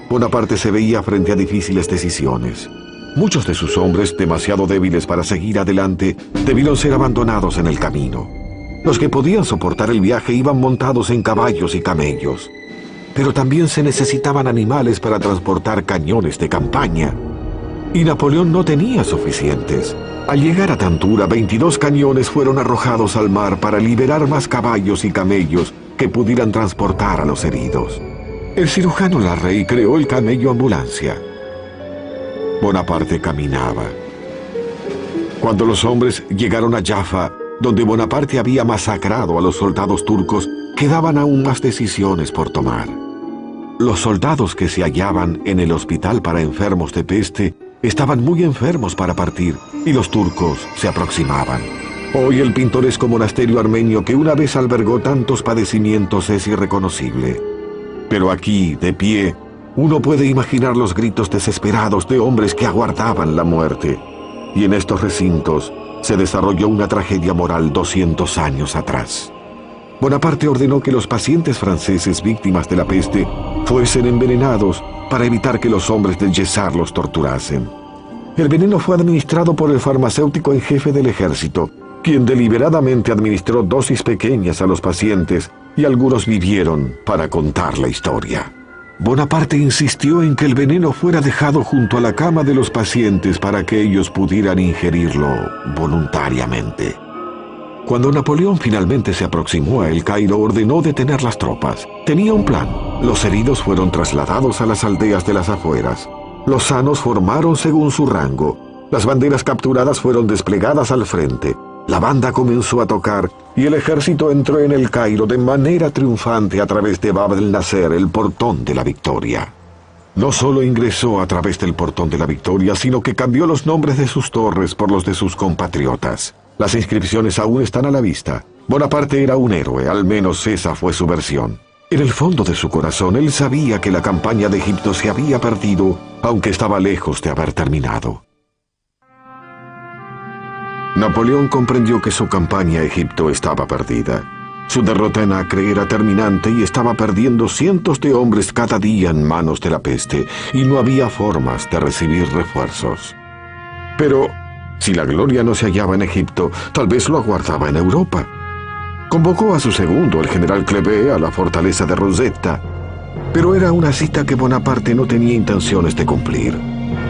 Bonaparte se veía frente a difíciles decisiones. Muchos de sus hombres, demasiado débiles para seguir adelante, debieron ser abandonados en el camino. Los que podían soportar el viaje iban montados en caballos y camellos. Pero también se necesitaban animales para transportar cañones de campaña. Y Napoleón no tenía suficientes. Al llegar a Tantura, 22 cañones fueron arrojados al mar para liberar más caballos y camellos que pudieran transportar a los heridos. El cirujano Larrey creó el camello ambulancia. Bonaparte caminaba. Cuando los hombres llegaron a Jaffa, donde Bonaparte había masacrado a los soldados turcos, quedaban aún más decisiones por tomar. Los soldados que se hallaban en el hospital para enfermos de peste estaban muy enfermos para partir, y los turcos se aproximaban. Hoy el pintoresco monasterio armenio que una vez albergó tantos padecimientos es irreconocible. Pero aquí, de pie, uno puede imaginar los gritos desesperados de hombres que aguardaban la muerte. Y en estos recintos se desarrolló una tragedia moral 200 años atrás. Bonaparte ordenó que los pacientes franceses víctimas de la peste fuesen envenenados para evitar que los hombres del Yesar los torturasen. El veneno fue administrado por el farmacéutico en jefe del ejército, quien deliberadamente administró dosis pequeñas a los pacientes y algunos vivieron para contar la historia. Bonaparte insistió en que el veneno fuera dejado junto a la cama de los pacientes para que ellos pudieran ingerirlo voluntariamente. Cuando Napoleón finalmente se aproximó a El Cairo, ordenó detener las tropas. Tenía un plan. Los heridos fueron trasladados a las aldeas de las afueras. Los sanos formaron según su rango. Las banderas capturadas fueron desplegadas al frente. La banda comenzó a tocar y el ejército entró en el Cairo de manera triunfante a través de Bab el Nasser, el portón de la victoria. No solo ingresó a través del portón de la victoria, sino que cambió los nombres de sus torres por los de sus compatriotas. Las inscripciones aún están a la vista. Bonaparte era un héroe, al menos esa fue su versión. En el fondo de su corazón, él sabía que la campaña de Egipto se había perdido, aunque estaba lejos de haber terminado. Napoleón comprendió que su campaña a Egipto estaba perdida. Su derrota en Acre era terminante y estaba perdiendo cientos de hombres cada día en manos de la peste, y no había formas de recibir refuerzos. Pero, si la gloria no se hallaba en Egipto, tal vez lo aguardaba en Europa. Convocó a su segundo, el general Kleber, a la fortaleza de Rosetta, pero era una cita que Bonaparte no tenía intenciones de cumplir.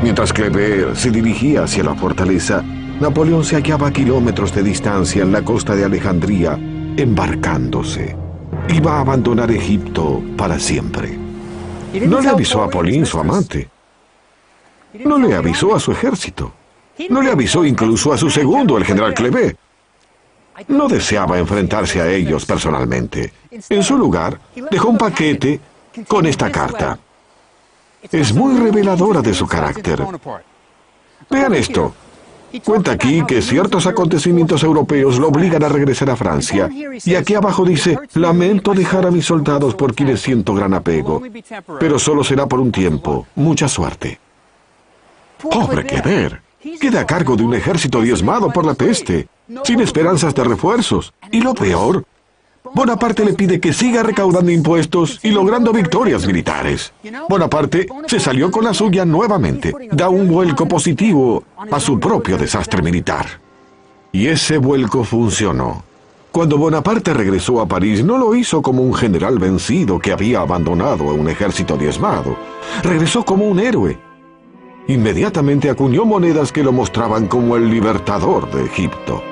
Mientras Kleber se dirigía hacia la fortaleza, Napoleón se hallaba a kilómetros de distancia en la costa de Alejandría, embarcándose. Iba a abandonar Egipto para siempre. No le avisó a Pauline, su amante. No le avisó a su ejército. No le avisó incluso a su segundo, el general Kleber. No deseaba enfrentarse a ellos personalmente. En su lugar, dejó un paquete con esta carta. Es muy reveladora de su carácter. Vean esto. Cuenta aquí que ciertos acontecimientos europeos lo obligan a regresar a Francia. Y aquí abajo dice: lamento dejar a mis soldados por quienes siento gran apego, pero solo será por un tiempo. Mucha suerte. Pobre Kleber. Queda a cargo de un ejército diezmado por la peste, sin esperanzas de refuerzos. Y lo peor, Bonaparte le pide que siga recaudando impuestos y logrando victorias militares. Bonaparte se salió con la suya nuevamente, da un vuelco positivo a su propio desastre militar. Y ese vuelco funcionó. Cuando Bonaparte regresó a París, no lo hizo como un general vencido que había abandonado a un ejército diezmado. Regresó como un héroe. Inmediatamente acuñó monedas que lo mostraban como el libertador de Egipto.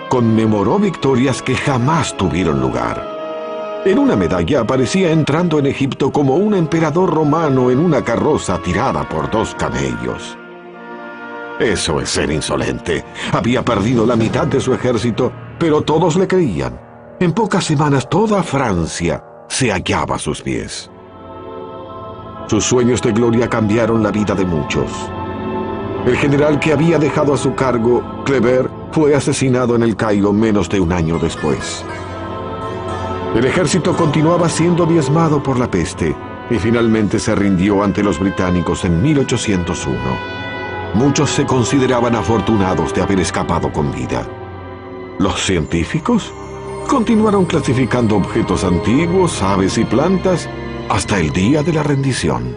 Conmemoró victorias que jamás tuvieron lugar. En una medalla aparecía entrando en Egipto como un emperador romano en una carroza tirada por 2 camellos. Eso es ser insolente. Había perdido la mitad de su ejército, pero todos le creían. En pocas semanas toda Francia se hallaba a sus pies. Sus sueños de gloria cambiaron la vida de muchos. El general que había dejado a su cargo, Kleber, fue asesinado en el Cairo menos de un año después. El ejército continuaba siendo diezmado por la peste y finalmente se rindió ante los británicos en 1801. Muchos se consideraban afortunados de haber escapado con vida. Los científicos continuaron clasificando objetos antiguos, aves y plantas hasta el día de la rendición.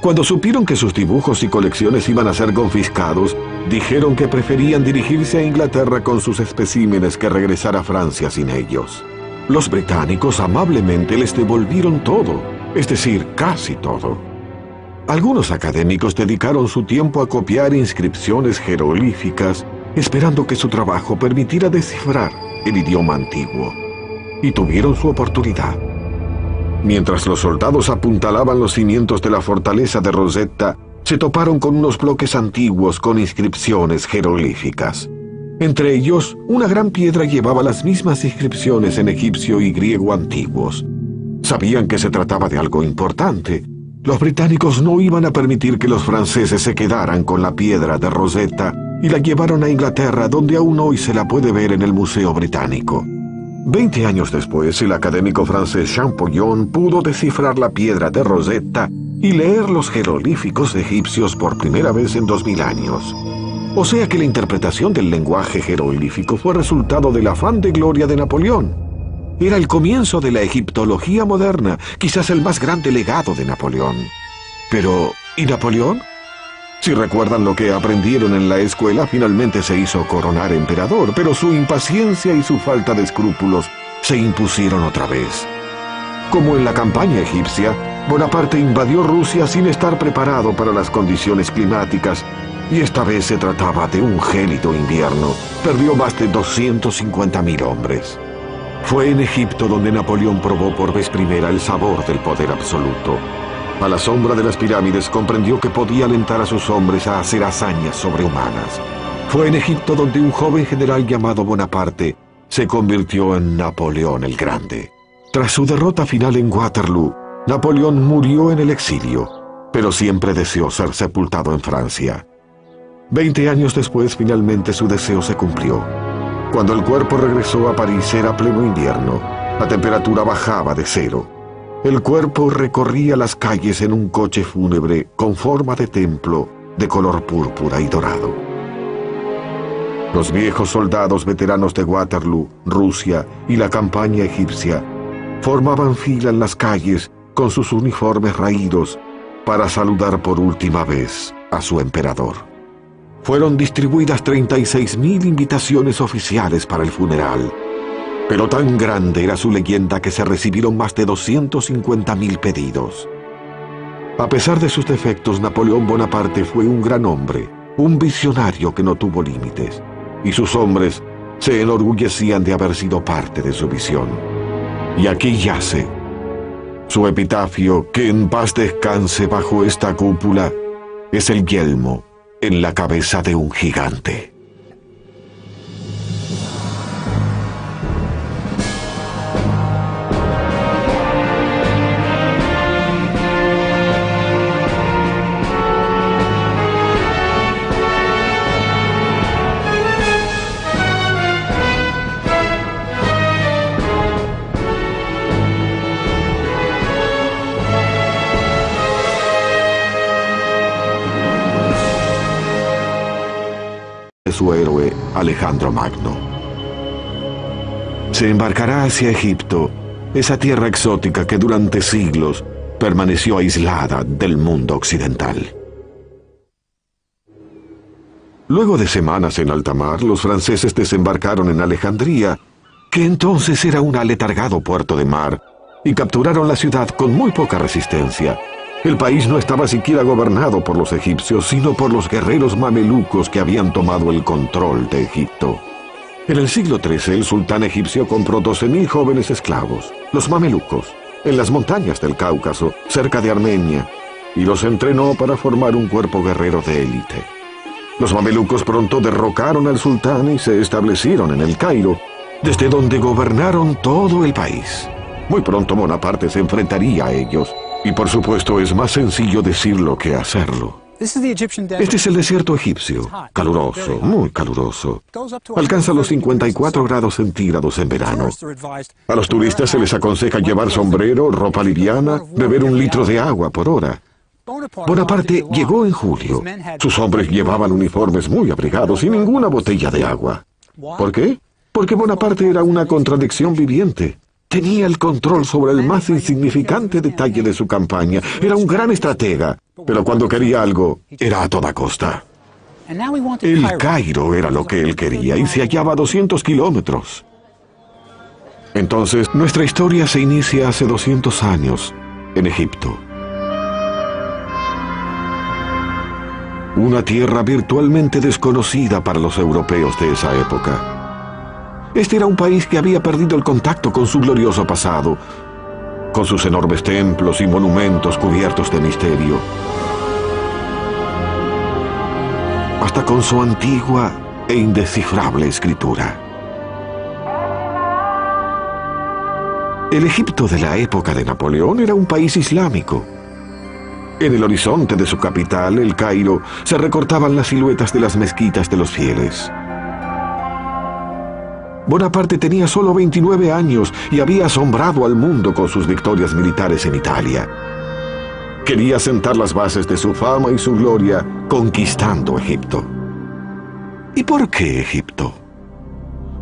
Cuando supieron que sus dibujos y colecciones iban a ser confiscados, dijeron que preferían dirigirse a Inglaterra con sus especímenes que regresar a Francia sin ellos. Los británicos amablemente les devolvieron todo, es decir, casi todo. Algunos académicos dedicaron su tiempo a copiar inscripciones jeroglíficas, esperando que su trabajo permitiera descifrar el idioma antiguo. Y tuvieron su oportunidad. Mientras los soldados apuntalaban los cimientos de la fortaleza de Rosetta, se toparon con unos bloques antiguos con inscripciones jeroglíficas. Entre ellos, una gran piedra llevaba las mismas inscripciones en egipcio y griego antiguos. Sabían que se trataba de algo importante. Los británicos no iban a permitir que los franceses se quedaran con la piedra de Rosetta y la llevaron a Inglaterra, donde aún hoy se la puede ver en el Museo Británico. 20 años después, el académico francés Champollion pudo descifrar la piedra de Rosetta y leer los jeroglíficos egipcios por primera vez en 2000 años. O sea que la interpretación del lenguaje jeroglífico fue resultado del afán de gloria de Napoleón. Era el comienzo de la egiptología moderna, quizás el más grande legado de Napoleón. Pero, ¿y Napoleón? Si recuerdan lo que aprendieron en la escuela, finalmente se hizo coronar emperador, pero su impaciencia y su falta de escrúpulos se impusieron otra vez. Como en la campaña egipcia, Bonaparte invadió Rusia sin estar preparado para las condiciones climáticas, y esta vez se trataba de un gélido invierno. Perdió más de 250.000 hombres. Fue en Egipto donde Napoleón probó por vez primera el sabor del poder absoluto. A la sombra de las pirámides comprendió que podía alentar a sus hombres a hacer hazañas sobrehumanas. Fue en Egipto donde un joven general llamado Bonaparte se convirtió en Napoleón el Grande. Tras su derrota final en Waterloo, Napoleón murió en el exilio, pero siempre deseó ser sepultado en Francia. 20 años después, finalmente su deseo se cumplió. Cuando el cuerpo regresó a París era pleno invierno. La temperatura bajaba de cero. El cuerpo recorría las calles en un coche fúnebre con forma de templo de color púrpura y dorado. Los viejos soldados veteranos de Waterloo, Rusia y la campaña egipcia formaban fila en las calles con sus uniformes raídos para saludar por última vez a su emperador. Fueron distribuidas 36.000 invitaciones oficiales para el funeral, pero tan grande era su leyenda que se recibieron más de 250.000 pedidos. A pesar de sus defectos, Napoleón Bonaparte fue un gran hombre, un visionario que no tuvo límites, y sus hombres se enorgullecían de haber sido parte de su visión. Y aquí yace su epitafio: que en paz descanse bajo esta cúpula, es el yelmo en la cabeza de un gigante. Su héroe Alejandro Magno. Se embarcará hacia Egipto, esa tierra exótica que durante siglos permaneció aislada del mundo occidental. Luego de semanas en alta mar, los franceses desembarcaron en Alejandría, que entonces era un aletargado puerto de mar, y capturaron la ciudad con muy poca resistencia. El país no estaba siquiera gobernado por los egipcios, sino por los guerreros mamelucos que habían tomado el control de Egipto. En el siglo XIII, el sultán egipcio compró 12.000 jóvenes esclavos, los mamelucos, en las montañas del Cáucaso, cerca de Armenia, y los entrenó para formar un cuerpo guerrero de élite. Los mamelucos pronto derrocaron al sultán y se establecieron en el Cairo, desde donde gobernaron todo el país. Muy pronto Bonaparte se enfrentaría a ellos. Y por supuesto es más sencillo decirlo que hacerlo. Este es el desierto egipcio, caluroso, muy caluroso. Alcanza los 54 grados centígrados en verano. A los turistas se les aconseja llevar sombrero, ropa liviana, beber 1 litro de agua por hora. Bonaparte llegó en julio. Sus hombres llevaban uniformes muy abrigados y ninguna botella de agua. ¿Por qué? Porque Bonaparte era una contradicción viviente. Tenía el control sobre el más insignificante detalle de su campaña. Era un gran estratega, pero cuando quería algo, era a toda costa. El Cairo era lo que él quería y se hallaba a 200 kilómetros. Entonces, nuestra historia se inicia hace 200 años, en Egipto. Una tierra virtualmente desconocida para los europeos de esa época. Este era un país que había perdido el contacto con su glorioso pasado, con sus enormes templos y monumentos cubiertos de misterio, hasta con su antigua e indescifrable escritura. El Egipto de la época de Napoleón era un país islámico. En el horizonte de su capital, el Cairo, se recortaban las siluetas de las mezquitas de los fieles. Bonaparte tenía solo 29 años y había asombrado al mundo con sus victorias militares en Italia. Quería sentar las bases de su fama y su gloria conquistando Egipto. ¿Y por qué Egipto?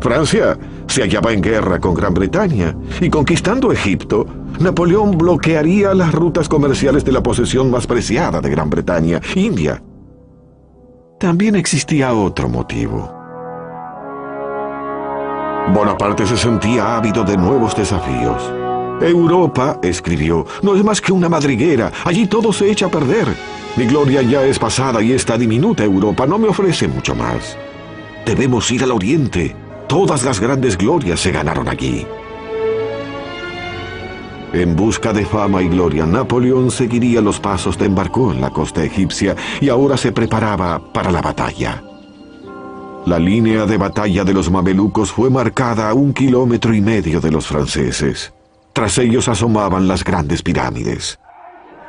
Francia se hallaba en guerra con Gran Bretaña y conquistando Egipto, Napoleón bloquearía las rutas comerciales de la posesión más preciada de Gran Bretaña, India. También existía otro motivo. Bonaparte se sentía ávido de nuevos desafíos. Europa, escribió, no es más que una madriguera. Allí todo se echa a perder. Mi gloria ya es pasada y esta diminuta Europa no me ofrece mucho más. Debemos ir al oriente. Todas las grandes glorias se ganaron allí. En busca de fama y gloria, Napoleón seguiría los pasos de Embarcó en la costa egipcia y ahora se preparaba para la batalla. La línea de batalla de los mamelucos fue marcada a 1,5 kilómetros de los franceses. Tras ellos asomaban las grandes pirámides.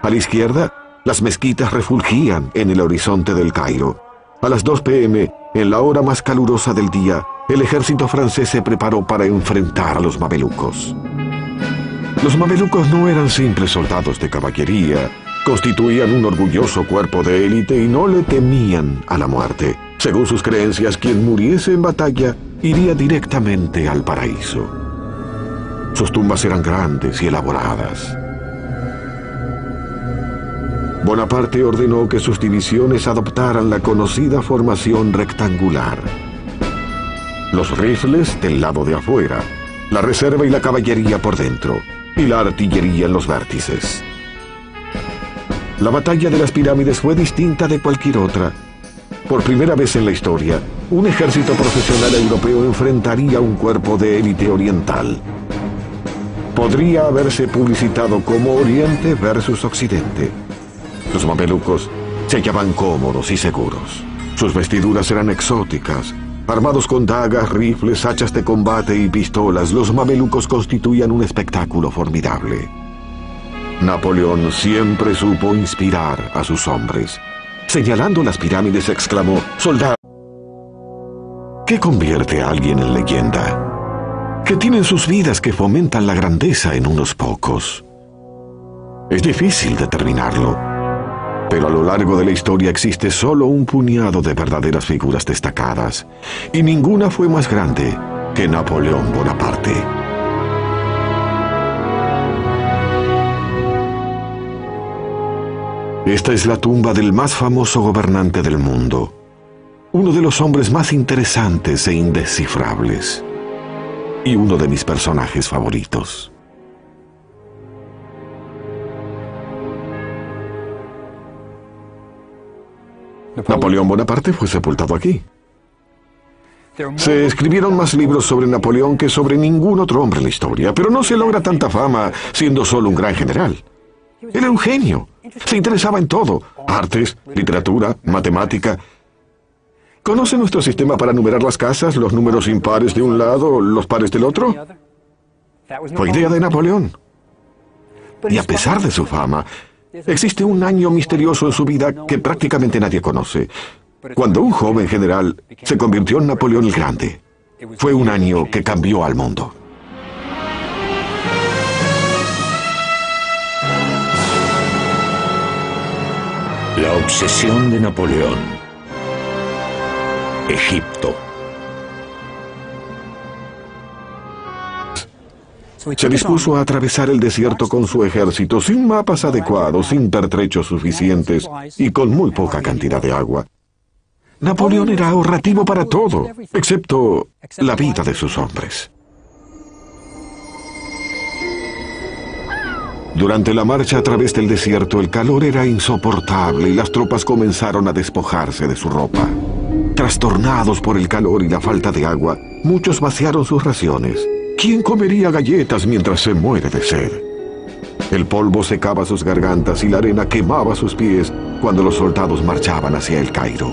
A la izquierda, las mezquitas refulgían en el horizonte del Cairo. A las 2 p.m., en la hora más calurosa del día, el ejército francés se preparó para enfrentar a los mamelucos. Los mamelucos no eran simples soldados de caballería. Constituían un orgulloso cuerpo de élite y no le temían a la muerte. Según sus creencias, quien muriese en batalla iría directamente al paraíso. Sus tumbas eran grandes y elaboradas. Bonaparte ordenó que sus divisiones adoptaran la conocida formación rectangular. Los rifles del lado de afuera, la reserva y la caballería por dentro, y la artillería en los vértices. La batalla de las pirámides fue distinta de cualquier otra. Por primera vez en la historia, un ejército profesional europeo enfrentaría un cuerpo de élite oriental. Podría haberse publicitado como Oriente versus Occidente. Los mamelucos se hallaban cómodos y seguros. Sus vestiduras eran exóticas. Armados con dagas, rifles, hachas de combate y pistolas, los mamelucos constituían un espectáculo formidable. Napoleón siempre supo inspirar a sus hombres. Señalando las pirámides, exclamó: «Soldado». ¿Qué convierte a alguien en leyenda? ¿Qué tienen sus vidas que fomentan la grandeza en unos pocos? Es difícil determinarlo, pero a lo largo de la historia existe solo un puñado de verdaderas figuras destacadas, y ninguna fue más grande que Napoleón Bonaparte. Esta es la tumba del más famoso gobernante del mundo, uno de los hombres más interesantes e indescifrables, y uno de mis personajes favoritos. Napoleón Bonaparte fue sepultado aquí. Se escribieron más libros sobre Napoleón que sobre ningún otro hombre en la historia, pero no se logra tanta fama siendo solo un gran general. Él era un genio. Se interesaba en todo: artes, literatura, matemática. ¿Conoce nuestro sistema para numerar las casas, los números impares de un lado, los pares del otro? Fue idea de Napoleón. Y a pesar de su fama, existe un año misterioso en su vida que prácticamente nadie conoce. Cuando un joven general se convirtió en Napoleón el Grande, fue un año que cambió al mundo. La obsesión de Napoleón. Egipto. Se dispuso a atravesar el desierto con su ejército, sin mapas adecuados, sin pertrechos suficientes y con muy poca cantidad de agua. Napoleón era ahorrativo para todo, excepto la vida de sus hombres. Durante la marcha a través del desierto, el calor era insoportable y las tropas comenzaron a despojarse de su ropa. Trastornados por el calor y la falta de agua, muchos vaciaron sus raciones. ¿Quién comería galletas mientras se muere de sed? El polvo secaba sus gargantas y la arena quemaba sus pies cuando los soldados marchaban hacia el Cairo.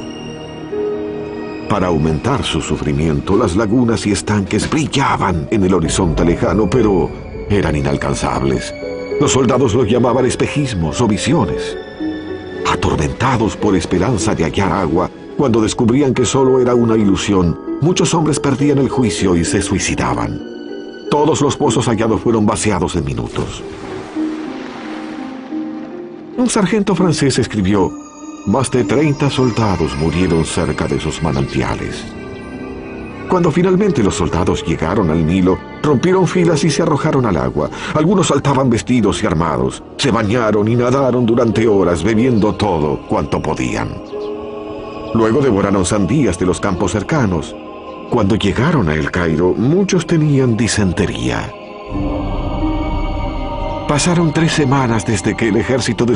Para aumentar su sufrimiento, las lagunas y estanques brillaban en el horizonte lejano, pero eran inalcanzables. Los soldados los llamaban espejismos o visiones. Atormentados por esperanza de hallar agua, cuando descubrían que solo era una ilusión, muchos hombres perdían el juicio y se suicidaban. Todos los pozos hallados fueron vaciados en minutos. Un sargento francés escribió: «Más de 30 soldados murieron cerca de esos manantiales». Cuando finalmente los soldados llegaron al Nilo, rompieron filas y se arrojaron al agua. Algunos saltaban vestidos y armados, se bañaron y nadaron durante horas, bebiendo todo cuanto podían. Luego devoraron sandías de los campos cercanos. Cuando llegaron a El Cairo, muchos tenían disentería. Pasaron 3 semanas desde que el ejército de